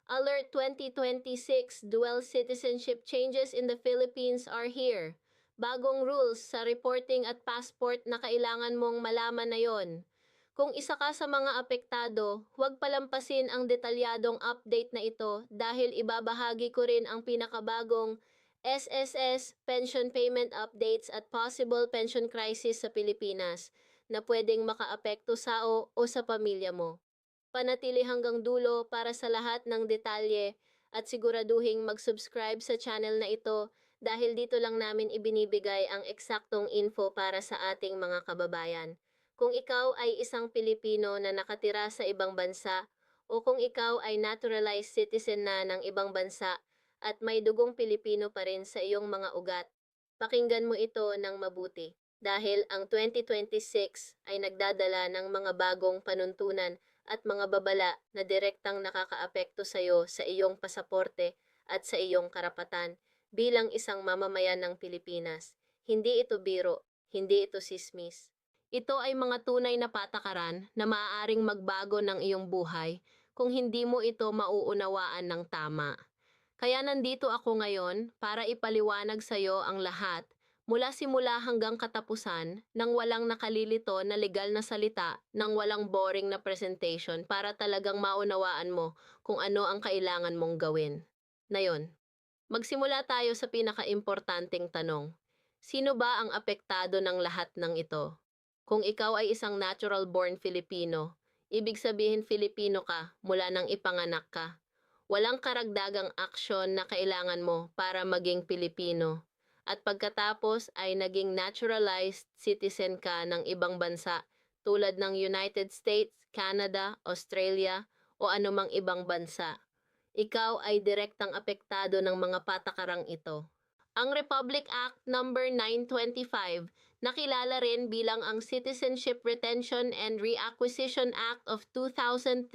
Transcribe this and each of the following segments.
Alert 2026 Dual citizenship changes in the Philippines are here. Bagong rules sa reporting at passport na kailangan mong malaman na yon. Kung isa ka sa mga apektado, huwag palampasin ang detalyadong update na ito dahil ibabahagi ko rin ang pinakabagong SSS pension payment updates at possible pension crisis sa Pilipinas na pwedeng makaapekto sa o sa pamilya mo. Panatili hanggang dulo para sa lahat ng detalye at siguraduhing mag-subscribe sa channel na ito dahil dito lang namin ibinibigay ang eksaktong info para sa ating mga kababayan. Kung ikaw ay isang Pilipino na nakatira sa ibang bansa o kung ikaw ay naturalized citizen na ng ibang bansa at may dugong Pilipino pa rin sa iyong mga ugat, pakinggan mo ito ng mabuti dahil ang 2026 ay nagdadala ng mga bagong panuntunan at mga babala na direktang nakakaapekto sa iyo sa iyong pasaporte at sa iyong karapatan bilang isang mamamayan ng Pilipinas. Hindi ito biro, hindi ito sismis. Ito ay mga tunay na patakaran na maaaring magbago ng iyong buhay kung hindi mo ito mauunawaan ng tama. Kaya nandito ako ngayon para ipaliwanag sa iyo ang lahat mula simula hanggang katapusan nang walang nakalilito na legal na salita, nang walang boring na presentation para talagang maunawaan mo kung ano ang kailangan mong gawin. Ngayon, magsimula tayo sa pinakaimportanteng tanong. Sino ba ang apektado ng lahat ng ito? Kung ikaw ay isang natural-born Filipino, ibig sabihin Filipino ka mula nang ipanganak ka. Walang karagdagang aksyon na kailangan mo para maging Pilipino. At pagkatapos ay naging naturalized citizen ka ng ibang bansa tulad ng United States, Canada, Australia o anumang ibang bansa. Ikaw ay direktang apektado ng mga patakarang ito. Ang Republic Act No. 925, nakilala rin bilang ang Citizenship Retention and Reacquisition Act of 2003,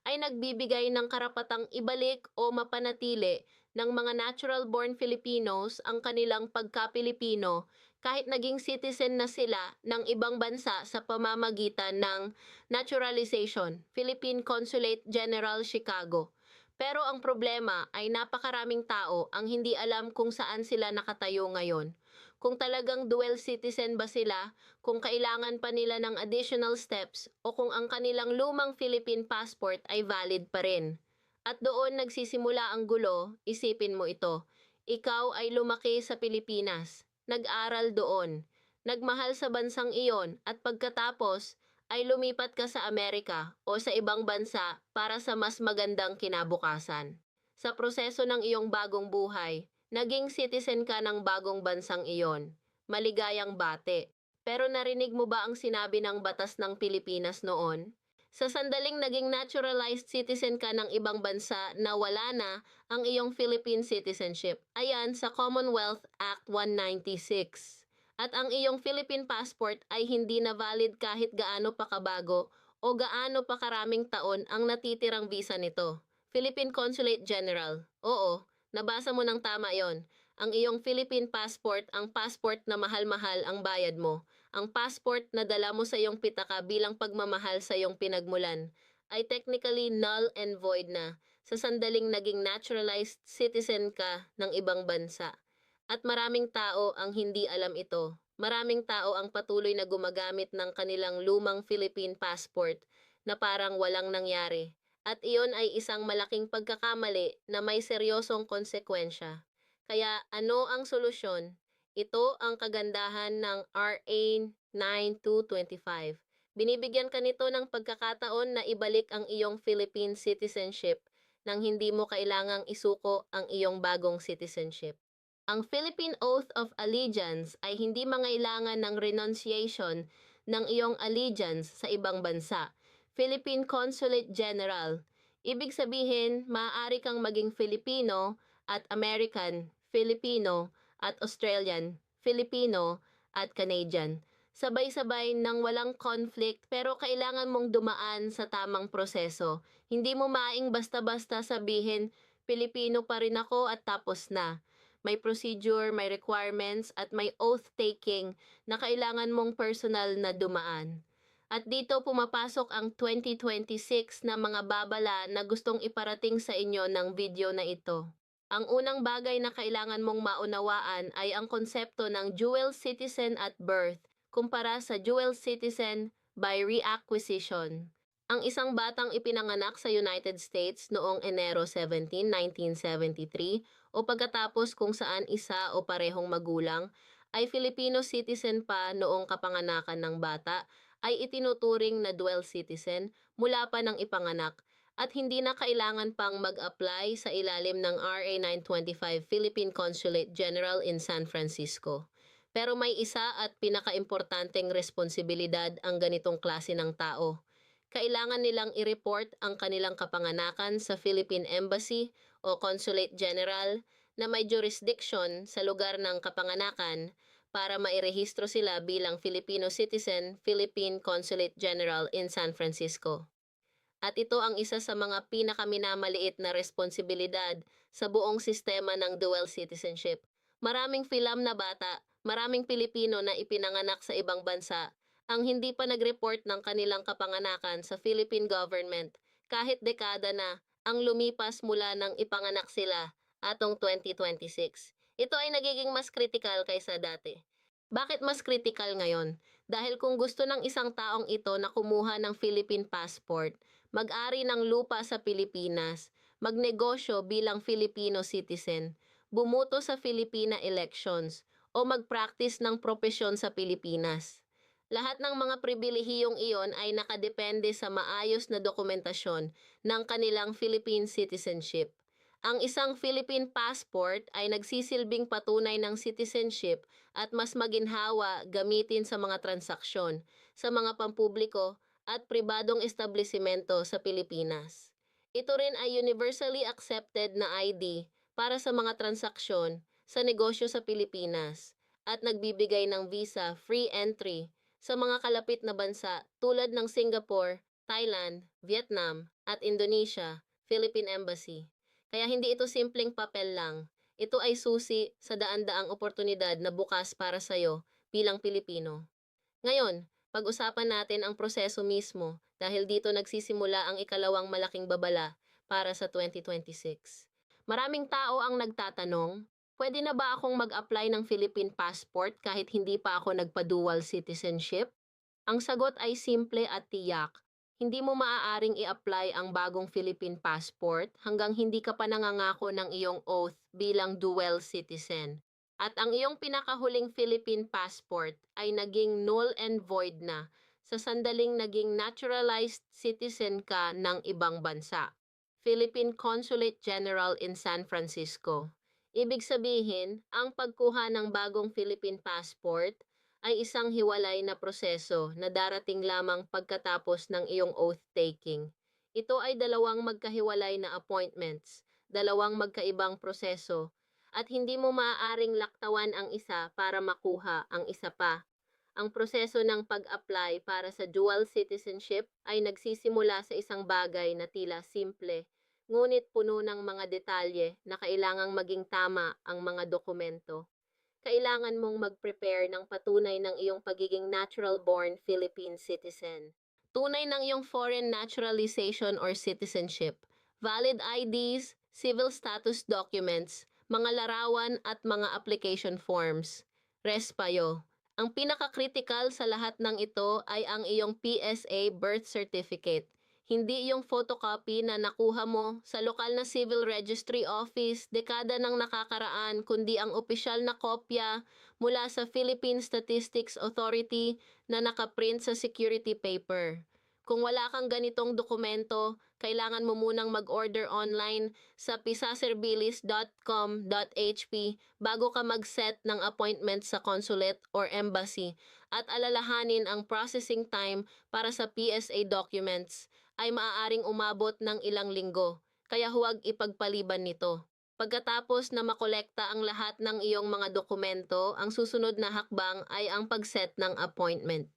ay nagbibigay ng karapatang ibalik o mapanatili ng mga natural-born Filipinos ang kanilang pagka-Pilipino kahit naging citizen na sila ng ibang bansa sa pamamagitan ng naturalization, Philippine Consulate General, Chicago. Pero ang problema ay napakaraming tao ang hindi alam kung saan sila nakatayo ngayon. Kung talagang dual citizen ba sila, kung kailangan pa nila ng additional steps, o kung ang kanilang lumang Philippine passport ay valid pa rin. At doon nagsisimula ang gulo, isipin mo ito. Ikaw ay lumaki sa Pilipinas, nag-aral doon, nagmahal sa bansang iyon at pagkatapos ay lumipat ka sa Amerika o sa ibang bansa para sa mas magandang kinabukasan. Sa proseso ng iyong bagong buhay, naging citizen ka ng bagong bansang iyon. Maligayang bate. Pero narinig mo ba ang sinabi ng batas ng Pilipinas noon? Sa sandaling naging naturalized citizen ka ng ibang bansa na wala na ang iyong Philippine citizenship. Ayan sa Commonwealth Act 196. At ang iyong Philippine passport ay hindi na valid kahit gaano pa kabago o gaano pa karaming taon ang natitirang visa nito. Philippine Consulate General. Oo, nabasa mo ng tama yon. Ang iyong Philippine passport, ang passport na mahal-mahal ang bayad mo, ang passport na dala mo sa iyong pitaka bilang pagmamahal sa iyong pinagmulan, ay technically null and void na sa sandaling naging naturalized citizen ka ng ibang bansa. At maraming tao ang hindi alam ito. Maraming tao ang patuloy na gumagamit ng kanilang lumang Philippine passport na parang walang nangyari. At iyon ay isang malaking pagkakamali na may seryosong konsekwensya. Kaya ano ang solusyon? Ito ang kagandahan ng RA 9225. Binibigyan ka nito ng pagkakataon na ibalik ang iyong Philippine citizenship nang hindi mo kailangang isuko ang iyong bagong citizenship. Ang Philippine Oath of Allegiance ay hindi mangailangan ng renunciation ng iyong allegiance sa ibang bansa. Philippine Consulate General. Ibig sabihin, maaari kang maging Filipino at American, Filipino at Australian, Filipino at Canadian. Sabay-sabay nang walang conflict pero kailangan mong dumaan sa tamang proseso. Hindi mo maing basta-basta sabihin, Pilipino pa rin ako at tapos na. May procedure, may requirements at may oath-taking na kailangan mong personal na dumaan. At dito pumapasok ang 2026 na mga babala na gustong iparating sa inyo ng video na ito. Ang unang bagay na kailangan mong maunawaan ay ang konsepto ng dual citizen at birth kumpara sa dual citizen by reacquisition. Ang isang batang ipinanganak sa United States noong Enero 17, 1973 o pagkatapos kung saan isa o parehong magulang ay Filipino citizen pa noong kapanganakan ng bata ay itinuturing na dual citizen mula pa ng ipanganak at hindi na kailangan pang mag-apply sa ilalim ng RA 925 Philippine Consulate General in San Francisco. Pero may isa at pinakaimportanteng responsibilidad ang ganitong klase ng tao. Kailangan nilang i-report ang kanilang kapanganakan sa Philippine Embassy o Consulate General na may jurisdiction sa lugar ng kapanganakan para mairehistro sila bilang Filipino citizen, Philippine Consulate General in San Francisco. At ito ang isa sa mga pinakaminamaliit na responsibilidad sa buong sistema ng dual citizenship. Maraming film na bata, maraming Pilipino na ipinanganak sa ibang bansa ang hindi pa nag-report ng kanilang kapanganakan sa Philippine government kahit dekada na ang lumipas mula nang ipanganak sila atong 2026. Ito ay nagiging mas kritikal kaysa dati. Bakit mas kritikal ngayon? Dahil kung gusto ng isang taong ito na kumuha ng Philippine passport, mag-ari ng lupa sa Pilipinas, magnegosyo bilang Filipino citizen, bumuto sa Filipina elections, o mag-practice ng propesyon sa Pilipinas. Lahat ng mga pribilehiyong iyon ay nakadepende sa maayos na dokumentasyon ng kanilang Philippine citizenship. Ang isang Philippine passport ay nagsisilbing patunay ng citizenship at mas maginhawa gamitin sa mga transaksyon, sa mga pampubliko at pribadong establisimento sa Pilipinas. Ito rin ay universally accepted na ID para sa mga transaksyon sa negosyo sa Pilipinas at nagbibigay ng visa free entry sa mga kalapit na bansa tulad ng Singapore, Thailand, Vietnam at Indonesia, Philippine Embassy. Kaya hindi ito simpleng papel lang. Ito ay susi sa daan-daang oportunidad na bukas para sa'yo bilang Pilipino. Ngayon, pag-usapan natin ang proseso mismo dahil dito nagsisimula ang ikalawang malaking babala para sa 2026. Maraming tao ang nagtatanong, pwede na ba akong mag-apply ng Philippine passport kahit hindi pa ako nagpa-dual citizenship? Ang sagot ay simple at tiyak. Hindi mo maaaring i-apply ang bagong Philippine passport hanggang hindi ka pa nangangako ng iyong oath bilang dual citizen. At ang iyong pinakahuling Philippine passport ay naging null and void na sa sandaling naging naturalized citizen ka ng ibang bansa. Philippine Consulate General in San Francisco. Ibig sabihin, ang pagkuha ng bagong Philippine passport ay isang hiwalay na proseso na darating lamang pagkatapos ng iyong oath-taking. Ito ay dalawang magkahiwalay na appointments, dalawang magkaibang proseso, at hindi mo maaaring laktawan ang isa para makuha ang isa pa. Ang proseso ng pag-apply para sa dual citizenship ay nagsisimula sa isang bagay na tila simple, ngunit puno ng mga detalye na kailangang maging tama ang mga dokumento. Kailangan mong mag-prepare ng patunay ng iyong pagiging natural-born Philippine citizen. Tunay ng iyong foreign naturalization or citizenship, valid IDs, civil status documents, mga larawan at mga application forms. Respayo. Ang pinaka-critical sa lahat ng ito ay ang iyong PSA birth certificate. Hindi yung photocopy na nakuha mo sa lokal na civil registry office dekada nang nakakaraan, kundi ang opisyal na kopya mula sa Philippine Statistics Authority na nakaprint sa security paper. Kung wala kang ganitong dokumento, kailangan mo munang mag-order online sa pisaserbilis.com.hp bago ka mag-set ng appointment sa consulate or embassy at alalahanin ang processing time para sa PSA documents ay maaaring umabot ng ilang linggo, kaya huwag ipagpaliban nito. Pagkatapos na makolekta ang lahat ng iyong mga dokumento, ang susunod na hakbang ay ang pag-set ng appointment.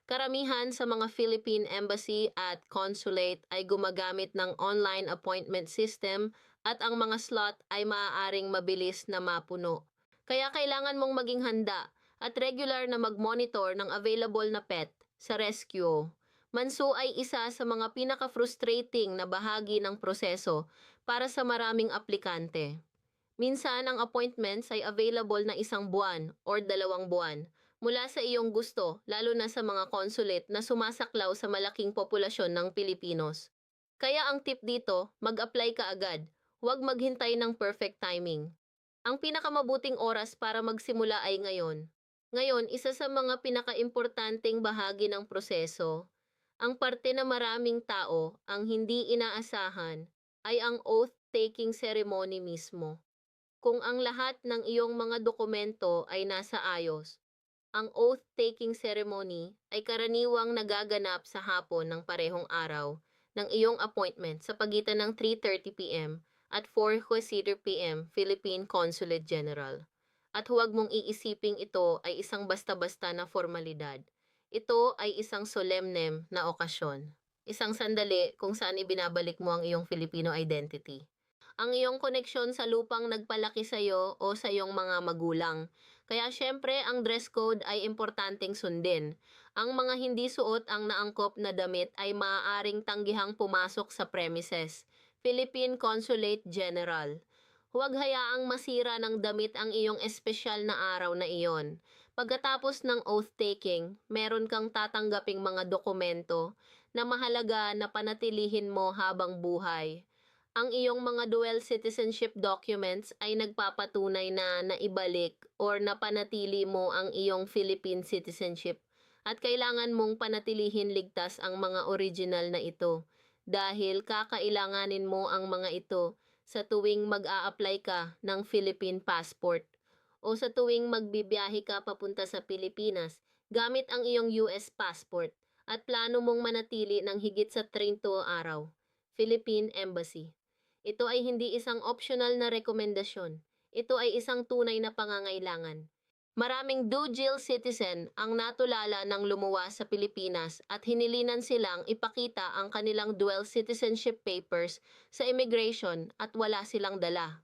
Karamihan sa mga Philippine Embassy at Consulate ay gumagamit ng online appointment system at ang mga slot ay maaaring mabilis na mapuno. Kaya kailangan mong maging handa at regular na mag-monitor ng available na pet sa rescue Manso ay isa sa mga pinaka-frustrating na bahagi ng proseso para sa maraming aplikante. Minsan ang appointments ay available na 1 buwan or 2 buwan mula sa iyong gusto, lalo na sa mga consulate na sumasaklaw sa malaking populasyon ng Pilipinos. Kaya ang tip dito, mag-apply ka agad. Huwag maghintay ng perfect timing. Ang pinakamabuting oras para magsimula ay ngayon. Ngayon, isa sa mga pinakaimportanteng bahagi ng proseso, ang parte na maraming tao ang hindi inaasahan ay ang oath-taking ceremony mismo. Kung ang lahat ng iyong mga dokumento ay nasa ayos, ang oath-taking ceremony ay karaniwang nagaganap sa hapon ng parehong araw ng iyong appointment sa pagitan ng 3:30 p.m. at 4:00 p.m. Philippine Consulate General. At huwag mong iisiping ito ay isang basta-basta na formalidad. Ito ay isang solemnem na okasyon. Isang sandali kung saan ibinabalik mo ang iyong Filipino identity. Ang iyong koneksyon sa lupang nagpalaki sa iyo o sa iyong mga magulang. Kaya syempre, ang dress code ay importanteng sundin. Ang mga hindi suot ang naangkop na damit ay maaaring tanggihang pumasok sa premises. Philippine Consulate General. Huwag hayaang masira ng damit ang iyong espesyal na araw na iyon. Pagkatapos ng oath-taking, meron kang tatanggaping mga dokumento na mahalaga na panatilihin mo habang buhay. Ang iyong mga dual citizenship documents ay nagpapatunay na naibalik or napanatili mo ang iyong Philippine citizenship at kailangan mong panatilihin ligtas ang mga original na ito dahil kakailanganin mo ang mga ito sa tuwing mag-a-apply ka ng Philippine passport o sa tuwing magbibiyahe ka papunta sa Pilipinas gamit ang iyong US passport at plano mong manatili ng higit sa 30 araw. Philippine Embassy. Ito ay hindi isang optional na rekomendasyon. Ito ay isang tunay na pangangailangan. Maraming dual citizen ang natulala ng lumuwas sa Pilipinas at hinilinan silang ipakita ang kanilang dual citizenship papers sa immigration at wala silang dala.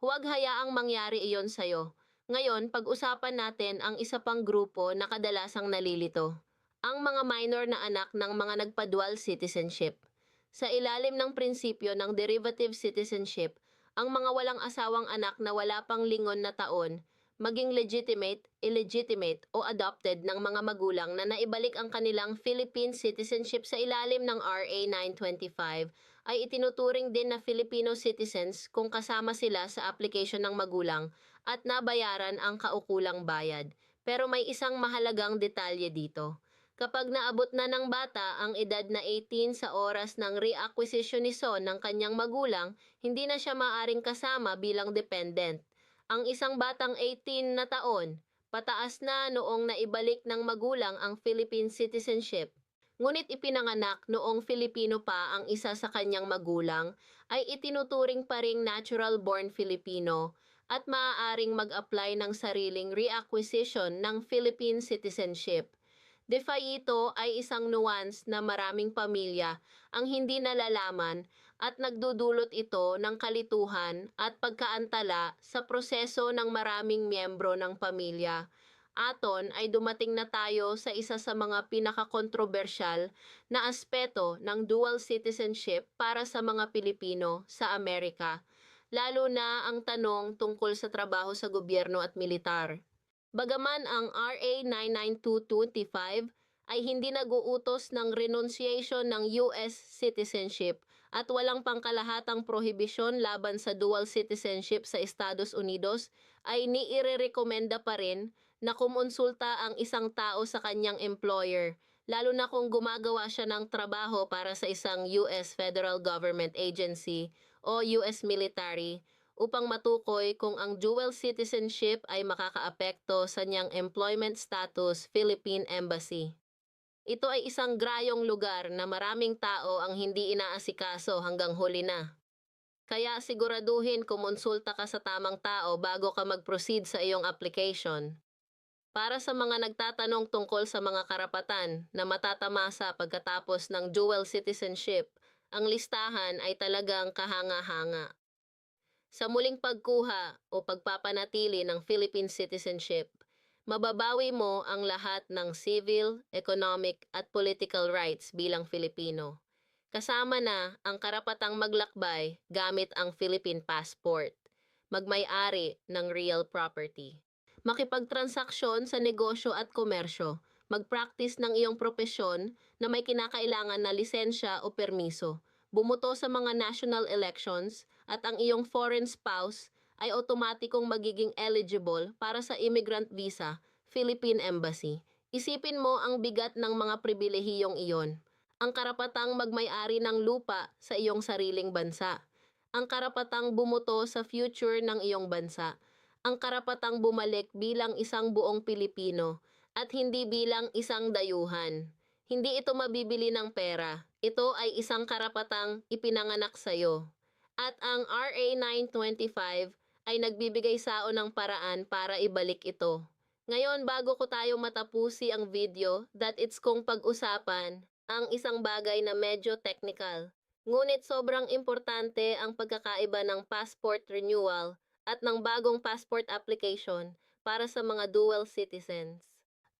Huwag hayaang mangyari iyon sa'yo. Ngayon, pag-usapan natin ang isa pang grupo na kadalasang nalilito. Ang mga minor na anak ng mga nagpa-dual citizenship. Sa ilalim ng prinsipyo ng derivative citizenship, ang mga walang asawang anak na wala pang lingon na taon, maging legitimate, illegitimate o adopted ng mga magulang na naibalik ang kanilang Philippine citizenship sa ilalim ng RA 925 ay itinuturing din na Filipino citizens kung kasama sila sa application ng magulang at nabayaran ang kaukulang bayad. Pero may isang mahalagang detalye dito. Kapag naabot na ng bata ang edad na 18 sa oras ng reacquisition ni Son ng kanyang magulang, hindi na siya maaring kasama bilang dependent. Ang isang batang 18 na taon, pataas na noong naibalik ng magulang ang Philippine citizenship. Ngunit ipinanganak noong Filipino pa ang isa sa kanyang magulang, ay itinuturing pa ring natural-born Filipino at maaaring mag-apply ng sariling reacquisition ng Philippine citizenship. DeFi ito ay isang nuance na maraming pamilya ang hindi nalalaman at nagdudulot ito ng kalituhan at pagkaantala sa proseso ng maraming miyembro ng pamilya. Aton ay dumating na tayo sa isa sa mga pinakakontrobersyal na aspeto ng dual citizenship para sa mga Pilipino sa Amerika, lalo na ang tanong tungkol sa trabaho sa gobyerno at militar. Bagaman ang RA 99225 ay hindi nag-uutos ng renunciation ng US citizenship at walang pangkalahatang prohibisyon laban sa dual citizenship sa Estados Unidos, ay niirerekomenda pa rin na kumonsulta ang isang tao sa kanyang employer, lalo na kung gumagawa siya ng trabaho para sa isang US federal government agency o US military, upang matukoy kung ang dual citizenship ay makakaapekto sa niyang employment status Philippine Embassy. Ito ay isang grayong lugar na maraming tao ang hindi inaasikaso hanggang huli na. Kaya siguraduhin kumonsulta ka sa tamang tao bago ka mag-proceed sa iyong application. Para sa mga nagtatanong tungkol sa mga karapatan na matatamasa pagkatapos ng dual citizenship, ang listahan ay talagang kahanga-hanga. Sa muling pagkuha o pagpapanatili ng Philippine citizenship, Mababawi mo ang lahat ng civil, economic at political rights bilang Filipino. Kasama na ang karapatang maglakbay gamit ang Philippine passport, magmay-ari ng real property, makipagtransaksyon sa negosyo at komersyo, mag-practice ng iyong propesyon na may kinakailangan na lisensya o permiso, bumuto sa mga national elections, at ang iyong foreign spouse ay otomatikong magiging eligible para sa immigrant visa, Philippine Embassy. Isipin mo ang bigat ng mga pribilehiyong iyon. Ang karapatang magmay-ari ng lupa sa iyong sariling bansa. Ang karapatang bumuto sa future ng iyong bansa. Ang karapatang bumalik bilang isang buong Pilipino at hindi bilang isang dayuhan. Hindi ito mabibili ng pera. Ito ay isang karapatang ipinanganak sa iyo. At ang RA 925 ay nagbibigay saon ng paraan para ibalik ito. Ngayon, bago ko tayo matapusi ang video, that it's kong pag-usapan ang isang bagay na medyo technical. Ngunit sobrang importante ang pagkakaiba ng passport renewal at ng bagong passport application para sa mga dual citizens.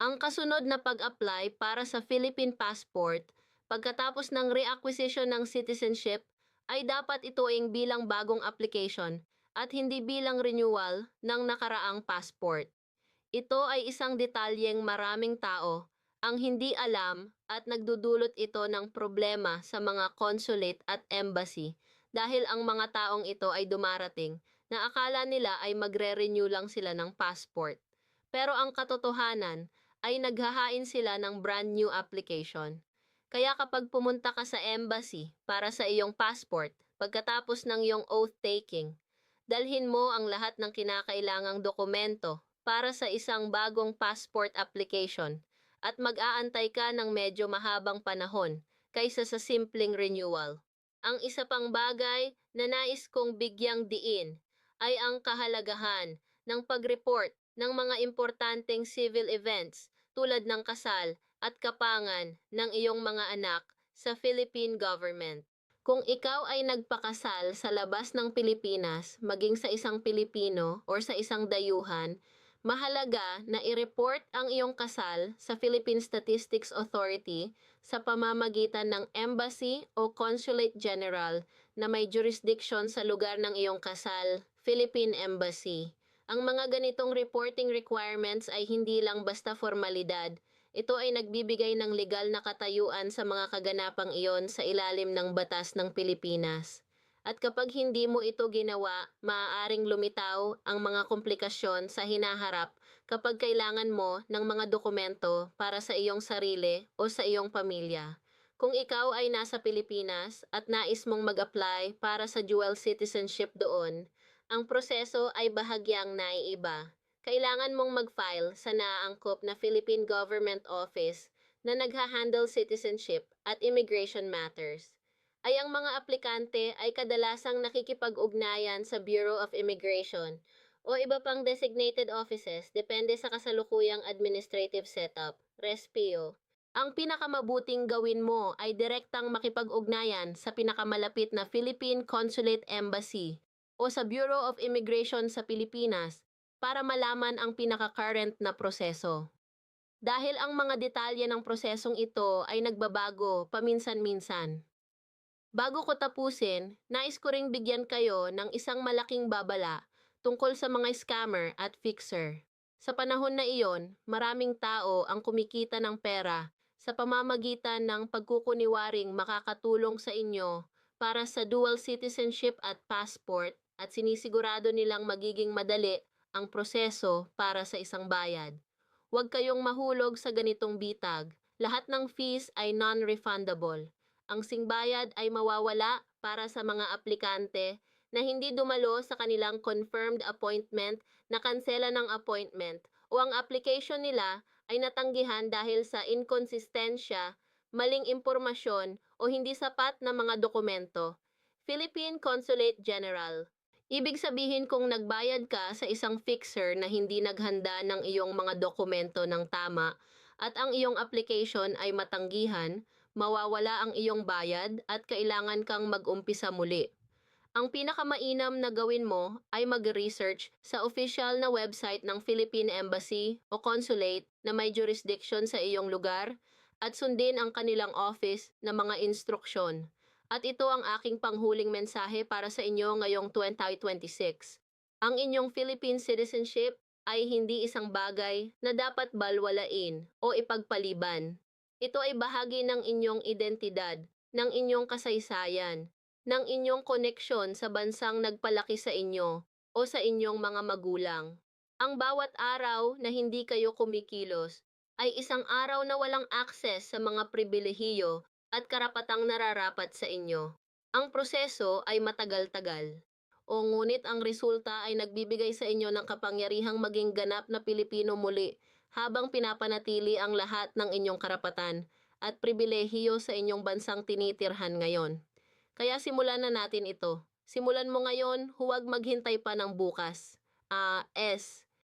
Ang kasunod na pag-apply para sa Philippine passport pagkatapos ng reacquisition ng citizenship ay dapat ituing bilang bagong application at hindi bilang renewal ng nakaraang passport. Ito ay isang detalyeng maraming tao ang hindi alam at nagdudulot ito ng problema sa mga consulate at embassy dahil ang mga taong ito ay dumarating na akala nila ay magre-renew lang sila ng passport. Pero ang katotohanan ay naghahain sila ng brand new application. Kaya kapag pumunta ka sa embassy para sa iyong passport pagkatapos ng iyong oath-taking, dalhin mo ang lahat ng kinakailangang dokumento para sa isang bagong passport application at mag-aantay ka ng medyo mahabang panahon kaysa sa simpleng renewal. Ang isa pang bagay na nais kong bigyang diin ay ang kahalagahan ng pag-report ng mga importanteng civil events tulad ng kasal at kapangan ng iyong mga anak sa Philippine government. Kung ikaw ay nagpakasal sa labas ng Pilipinas, maging sa isang Pilipino or sa isang dayuhan, mahalaga na i-report ang iyong kasal sa Philippine Statistics Authority sa pamamagitan ng embassy o consulate general na may jurisdiction sa lugar ng iyong kasal, Philippine Embassy. Ang mga ganitong reporting requirements ay hindi lang basta formalidad. Ito ay nagbibigay ng legal na katayuan sa mga kaganapang iyon sa ilalim ng batas ng Pilipinas. At kapag hindi mo ito ginawa, maaaring lumitaw ang mga komplikasyon sa hinaharap kapag kailangan mo ng mga dokumento para sa iyong sarili o sa iyong pamilya. Kung ikaw ay nasa Pilipinas at nais mong mag-apply para sa dual citizenship doon, ang proseso ay bahagyang naiiba. Kailangan mong mag-file sa naaangkop na Philippine Government Office na nagha-handle citizenship at immigration matters ay ang mga aplikante ay kadalasang nakikipag-ugnayan sa Bureau of Immigration o iba pang designated offices depende sa kasalukuyang administrative setup, RESPIO. Ang pinakamabuting gawin mo ay direktang makipag-ugnayan sa pinakamalapit na Philippine Consulate Embassy o sa Bureau of Immigration sa Pilipinas para malaman ang pinaka-current na proseso. Dahil ang mga detalye ng prosesong ito ay nagbabago paminsan-minsan. Bago ko tapusin, nais ko ring bigyan kayo ng isang malaking babala tungkol sa mga scammer at fixer. Sa panahon na iyon, maraming tao ang kumikita ng pera sa pamamagitan ng pagkukuniwaring makakatulong sa inyo para sa dual citizenship at passport at sinisigurado nilang magiging madali ang proseso para sa isang bayad. Huwag kayong mahulog sa ganitong bitag. Lahat ng fees ay non-refundable. Ang singbayad ay mawawala para sa mga aplikante na hindi dumalo sa kanilang confirmed appointment, na kansela ng appointment, o ang application nila ay natanggihan dahil sa inkonsistensya, maling impormasyon, o hindi sapat na mga dokumento. Philippine Consulate General. Ibig sabihin kung nagbayad ka sa isang fixer na hindi naghanda ng iyong mga dokumento ng tama at ang iyong application ay matanggihan, mawawala ang iyong bayad at kailangan kang mag-umpisa muli. Ang pinakamainam na gawin mo ay mag-research sa official na website ng Philippine Embassy o Consulate na may jurisdiction sa iyong lugar at sundin ang kanilang office na mga instruksyon. At ito ang aking panghuling mensahe para sa inyo ngayong 2026. Ang inyong Philippine citizenship ay hindi isang bagay na dapat balwalain o ipagpaliban. Ito ay bahagi ng inyong identidad, ng inyong kasaysayan, ng inyong koneksyon sa bansang nagpalaki sa inyo o sa inyong mga magulang. Ang bawat araw na hindi kayo kumikilos ay isang araw na walang akses sa mga pribilehiyo at karapatang nararapat sa inyo. Ang proseso ay matagal-tagal. O ngunit ang resulta ay nagbibigay sa inyo ng kapangyarihang maging ganap na Pilipino muli habang pinapanatili ang lahat ng inyong karapatan at pribilehiyo sa inyong bansang tinitirhan ngayon. Kaya simulan na natin ito. Simulan mo ngayon, huwag maghintay pa ng bukas. S.